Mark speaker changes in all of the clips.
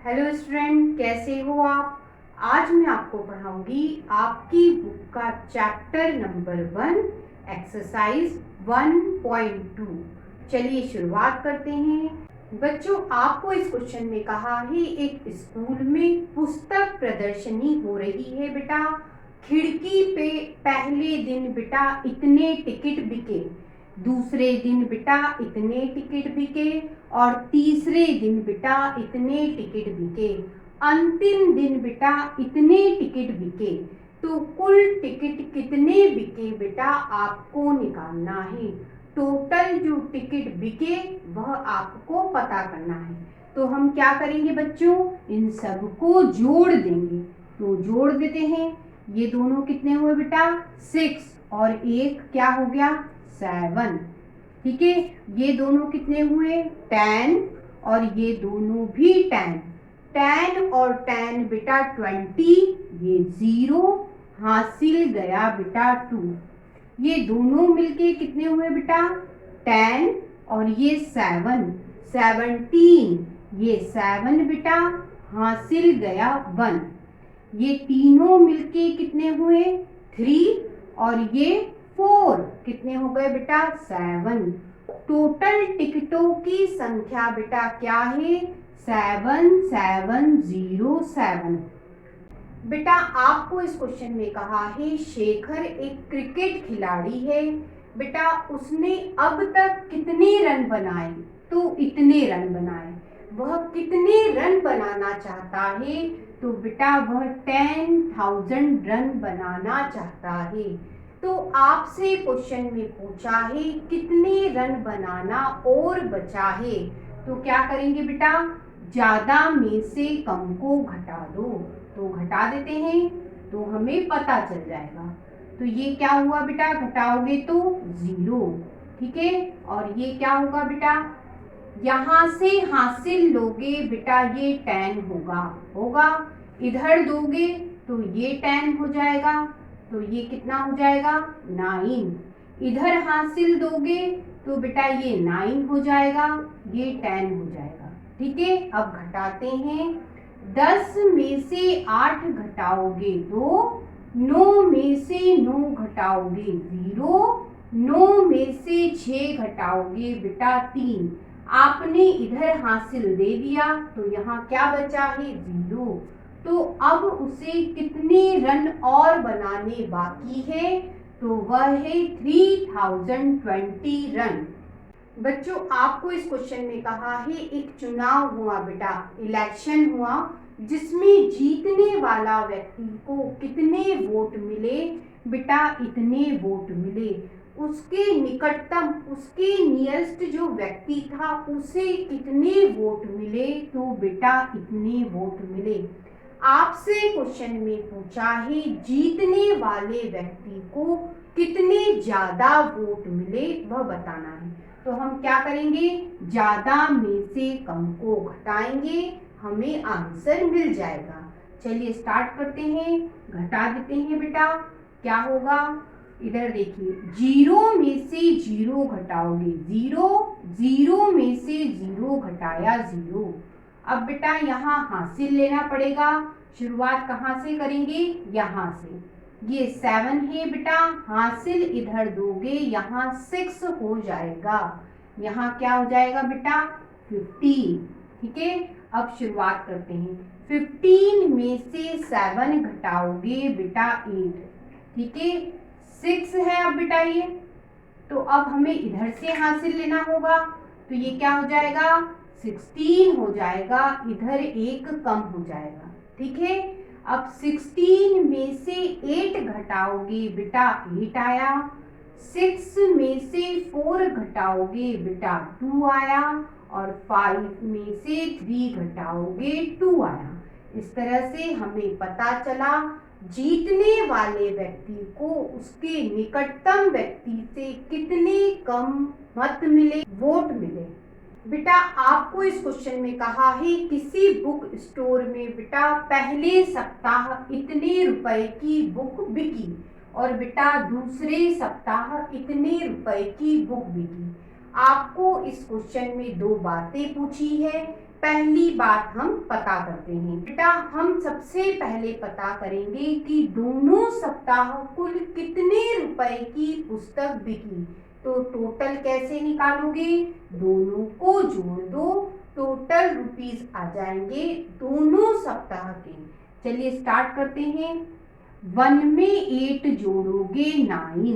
Speaker 1: Hello student, कैसे हो आप। आज मैं आपको पढ़ाऊंगी आपकी बुक का चैप्टर नंबर 1 एक्सरसाइज 1.2। चलिए शुरुआत करते हैं। बच्चों, आपको इस क्वेश्चन में कहा है एक स्कूल में पुस्तक प्रदर्शनी हो रही है बेटा। खिड़की पे पहले दिन बेटा इतने टिकट बिके, दूसरे दिन बेटा इतने टिकट बिके और तीसरे दिन बेटा इतने टिकट बिके, अंतिम दिन बेटा इतने टिकट बिके। तो कुल टिकट कितने बिके बेटा आपको निकालना है। टोटल जो टिकट बिके वह आपको पता करना है। तो हम क्या करेंगे बच्चों, इन सबको जोड़ देंगे। तो जोड़ देते हैं। ये दोनों कितने हुए बेटा 6 और एक क्या हो गया 7। ठीक है, ये दोनों कितने हुए 10 और ये दोनों भी 10। 10 और 10 बेटा 20, ये 0 हासिल गया बेटा 2। ये दोनों मिलके कितने हुए बेटा 10 और ये 7, 17, ये 7 बेटा हासिल गया 1। ये तीनों मिलके कितने हुए 3 और ये 4, कितने हो गए बेटा 7। टोटल टिकटों की संख्या बेटा क्या है 7707। बेटा आपको इस क्वेश्चन में कहा है शेखर एक क्रिकेट खिलाड़ी है। बेटा उसने अब तक कितने रन बनाए, तो इतने रन बनाए। वह कितने रन बनाना चाहता है, तो बेटा वह 10,000 रन बनाना चाहता है। तो आपसे क्वेश्चन में पूछा है कितने रन बनाना और बचा है। तो क्या करेंगे बेटा, ज्यादा में से कम को घटा दो। तो घटा देते हैं तो हमें पता चल जाएगा। तो ये क्या हुआ बेटा, घटाओगे तो 0। ठीक है, और ये क्या होगा बेटा, यहां से हासिल लोगे बेटा ये 10 होगा इधर दोगे तो ये 10 हो जाएगा। तो ये कितना हो जाएगा 9। इधर हासिल दोगे तो बेटा ये 9 हो जाएगा, ये 10 हो जाएगा। ठीक है, अब घटाते हैं। 10 में से 8 घटाओगे तो 9 में से 9 घटाओगे 0, 9 में से 6 घटाओगे बेटा 3। आपने इधर हासिल दे दिया तो यहाँ क्या बचा है 0। तो अब उसे कितने रन और बनाने बाकी है, तो वह है 3020 रन। बच्चों आपको इस क्वेश्चन में कहा है एक चुनाव हुआ बेटा, इलेक्शन हुआ, जिसमें जीतने वाला व्यक्ति को कितने वोट मिले, बेटा इतने वोट मिले। उसके निकटतम, उसके नियरेस्ट जो व्यक्ति था उसे कितने वोट मिले, तो बेटा इतने वोट मिले। आपसे क्वेश्चन में पूछा है जीतने वाले व्यक्ति को कितने ज्यादा वोट मिले वह बताना है। तो हम क्या करेंगे, ज्यादा में से कम को घटाएंगे, हमें आंसर मिल जाएगा। चलिए स्टार्ट करते हैं, घटा देते हैं बेटा। क्या होगा, इधर देखिए 0 में से 0 घटाओगे 0, 0 में से 0 घटाया 0। अब बेटा यहाँ हासिल लेना पड़ेगा। शुरुआत कहाँ से करेंगे, यहाँ से। ये 7 है बेटा, हासिल इधर दोगे यहाँ 6 हो जाएगा, यहाँ क्या हो जाएगा बेटा 15। ठीक है, अब शुरुआत करते हैं। 15 में से 7 घटाओगे बेटा 8। ठीक है, 6 है अब बेटा ये। तो अब हमें इधर से हासिल लेना होगा। तो ये क्या हो जाएगा 16 हो जाएगा, इधर एक कम हो जाएगा। ठीक है, अब 16 में से 8 घटाओगे बेटा 8 आया, 6 में से 4 घटाओगे बेटा 2 आया, और 5 में से 3 घटाओगे 2 आया। इस तरह से हमें पता चला जीतने वाले व्यक्ति को उसके निकटतम व्यक्ति से कितने कम मत मिले, वोट मिले। बेटा आपको इस क्वेश्चन में कहा है किसी बुक स्टोर में बेटा पहले सप्ताह इतने रुपए की बुक बिकी और बेटा दूसरे सप्ताह इतने रुपए की बुक बिकी। आपको इस क्वेश्चन में दो बातें पूछी है। पहली बात हम पता करते हैं। बेटा हम सबसे पहले पता करेंगे कि दोनों सप्ताह कुल कितने रुपए की पुस्तक बिकी। तो टोटल कैसे निकालोगे, दोनों को जोड़ दो, टोटल रुपीस आ जाएंगे दोनों सप्ताह के। चलिए स्टार्ट करते हैं। 1 में 8 जोड़ोगे 9,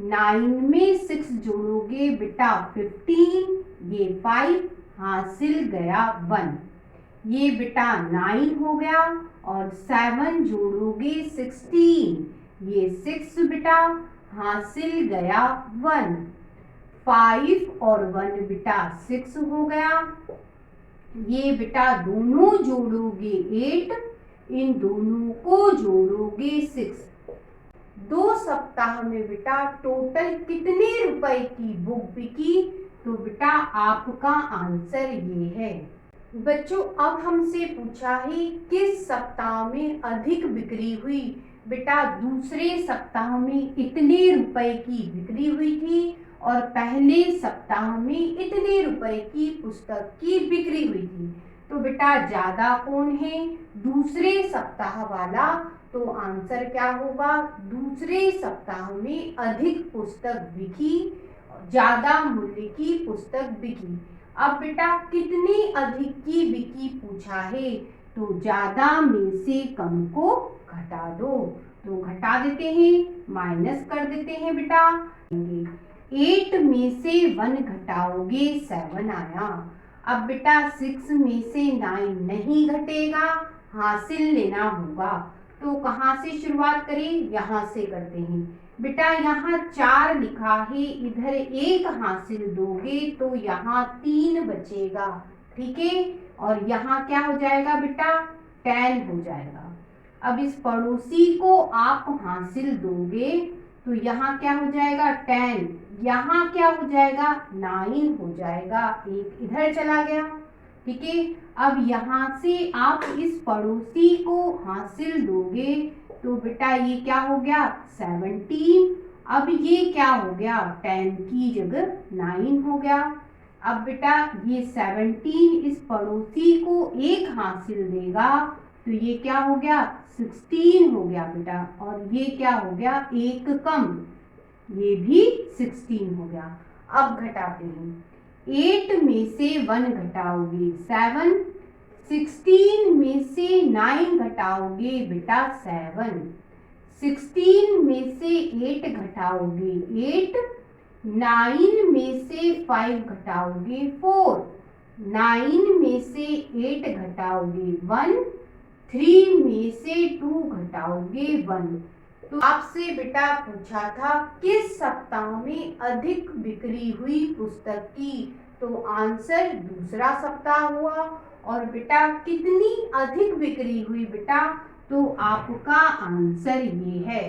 Speaker 1: 9 में 6 जोड़ोगे बेटा 15, ये 5 हासिल गया 1, ये बेटा 9 हो गया। और 7 जोड़ोगे 16, ये 6 बेटा हासिल गया 1, 5 और 1 बेटा 6 हो गया। ये बेटा दोनों जोड़ोगे 8, इन दोनों को जोड़ोगे 6। 2 सप्ताह में बेटा टोटल कितने रुपए की बुक बिकी। तो बेटा आपका आंसर ये है। बच्चों अब हमसे पूछा है किस सप्ताह में अधिक बिक्री हुई। बेटा दूसरे सप्ताह में इतने रुपए की बिक्री हुई थी और पहले सप्ताह में इतने रुपए की पुस्तक की बिक्री हुई थी। तो बेटा ज्यादा कौन है, दूसरे सप्ताह वाला। तो आंसर क्या होगा, दूसरे सप्ताह में अधिक पुस्तक बिकी, ज्यादा मूल्य की पुस्तक बिकी। अब बेटा कितनी अधिक की बिकी पूछा है, तो ज्यादा में से कम को घटा दो। तो घटा देते हैं, माइनस कर देते हैं बेटा। 8 में से 1 घटाओगे 7 आया। अब बेटा 6 में से 9 नहीं घटेगा, हासिल लेना होगा। तो कहाँ से शुरुआत करें, यहाँ से करते हैं। बेटा यहाँ 4 लिखा है, इधर 1 हासिल दोगे तो यहाँ 3 बचेगा, ठीक है। और यहाँ क्या हो जाएगा बेटा, 10 हो जाएगा। अब इस पड़ोसी को आप हासिल दोगे तो यहाँ क्या हो जाएगा 10, यहाँ क्या हो जाएगा 9 हो जाएगा, 1 इधर चला गया, ठीक है। अब यहाँ से आप इस पड़ोसी को हासिल दोगे तो बेटा ये क्या हो गया 17। अब ये क्या हो गया 10 की जगह 9 हो गया। अब बेटा ये 17 इस पड़ोसी को 1 हासिल देगा तो ये क्या हो गया 16 हो गया बेटा। और ये क्या हो गया 1 कम, ये भी 16 हो गया। अब घटाते हैं, 8 में से 1 घटाओगे 7, 16 में से 9 घटाओगे बेटा 7, 16 में से 8 घटाओगे 8, 9 में से 5 घटाओगे 4, 9 में से 8 घटाओगे 1, 3 में से 2 घटाओगे 1। तो आपसे बेटा पूछा था किस सप्ताह में अधिक बिक्री हुई पुस्तक की। तो आंसर दूसरा सप्ताह हुआ। और बेटा कितनी अधिक बिक्री हुई बेटा, तो आपका आंसर ये है।